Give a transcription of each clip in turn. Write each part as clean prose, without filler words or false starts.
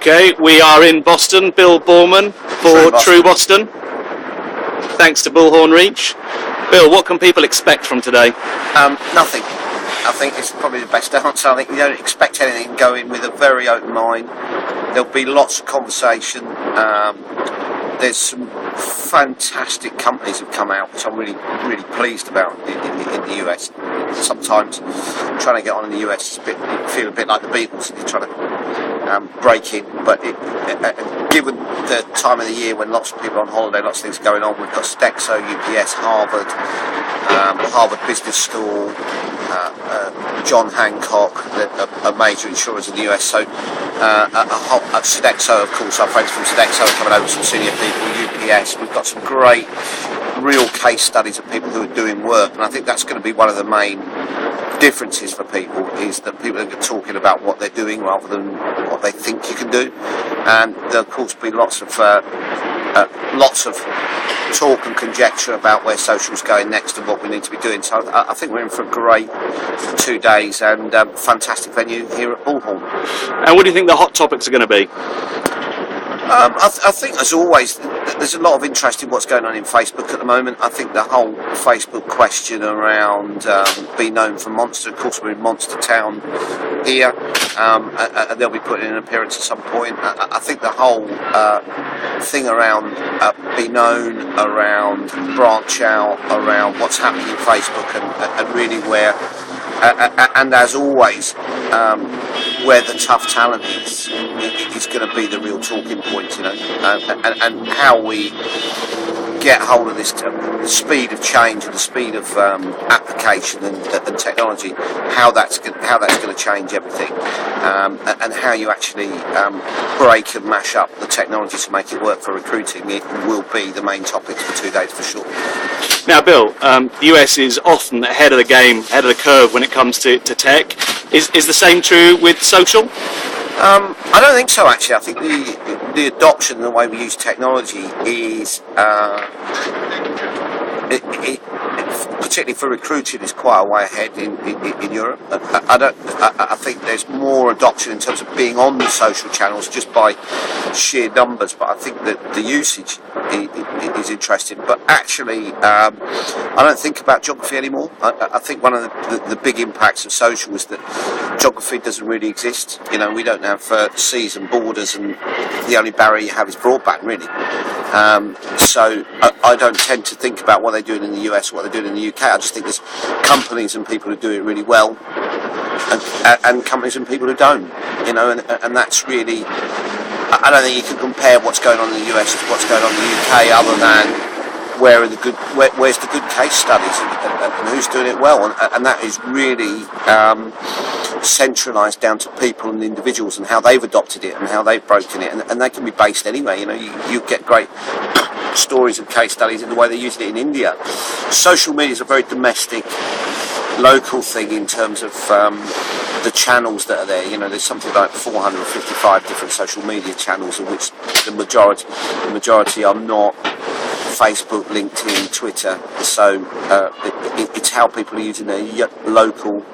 Okay, we are in Boston. Bill Boorman for True Boston. Thanks to Bullhorn Reach. Bill, what can people expect from today? Nothing. I think it's probably the best answer. I think you don't expect anything. Go in with a very open mind. There'll be lots of conversation. There's some fantastic companies have come out, which I'm really pleased about in the US. Sometimes trying to get on in the US is you feel a bit like the Beatles. You're trying to break in, but given the time of the year when lots of people are on holiday, lots of things going on, we've got Sodexo, UPS, Harvard, Harvard Business School, John Hancock, a major insurers in the US. So Sodexo, of course, our friends from Sodexo are coming over, some senior people, UPS. We've got some great real case studies of people who are doing work, and I think that's going to be one of the main differences for people, is that people are talking about what they're doing rather than what they think you can do. And there'll of course be lots of talk and conjecture about where social's going next and what we need to be doing. So I think we're in for a great 2 days and fantastic venue here at Bullhorn. And what do you think the hot topics are going to be? I think, as always, there's a lot of interest in what's going on in Facebook at the moment. I think the whole Facebook question around being known for Monster, of course we're in Monster Town here, and they'll be putting in an appearance at some point. I think the whole thing around be known, around branch out, around what's happening in Facebook and really where, and as always, where the tough talent is going to be the real talking point, you know, and how we get hold of this the speed of change and the speed of application and technology, how that's going to change everything, and how you actually break and mash up the technology to make it work for recruiting. It will be the main topics for 2 days for sure. Now, Bill, the US is often ahead of the game, ahead of the curve when it comes to tech. Is the same true with social? I don't think so, actually. I think the adoption and the way we use technology is, particularly for recruiting, is quite a way ahead in Europe. I think there's more adoption in terms of being on the social channels just by sheer numbers, but I think that the usage is interesting. But actually, I don't think about geography anymore. I think one of the big impacts of social is that geography doesn't really exist. You know, we don't have seas and borders, and the only barrier you have is broadband, really. So I don't tend to think about what they're doing in the US or what they're doing in the UK. I just think there's companies and people who do it really well, and companies and people who don't. You know, and that's really. I don't think you can compare what's going on in the US to what's going on in the UK, other than where's the good case studies and who's doing it well, and that is really centralised down to people and individuals and how they've adopted it and how they've broken it, and they can be based anywhere. You know, you get great stories and case studies in the way they're using it in India. Social media is a very domestic, local thing in terms of the channels that are there. You know, there's something like 455 different social media channels, of which the majority are not Facebook, LinkedIn, Twitter. So it's how people are using their local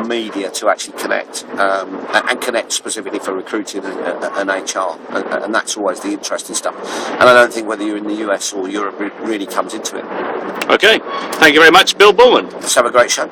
media to actually connect, and connect specifically for recruiting and HR, and that's always the interesting stuff. And I don't think whether you're in the US or Europe really comes into it. Okay, thank you very much, Bill Bullhorn. Let's have a great show.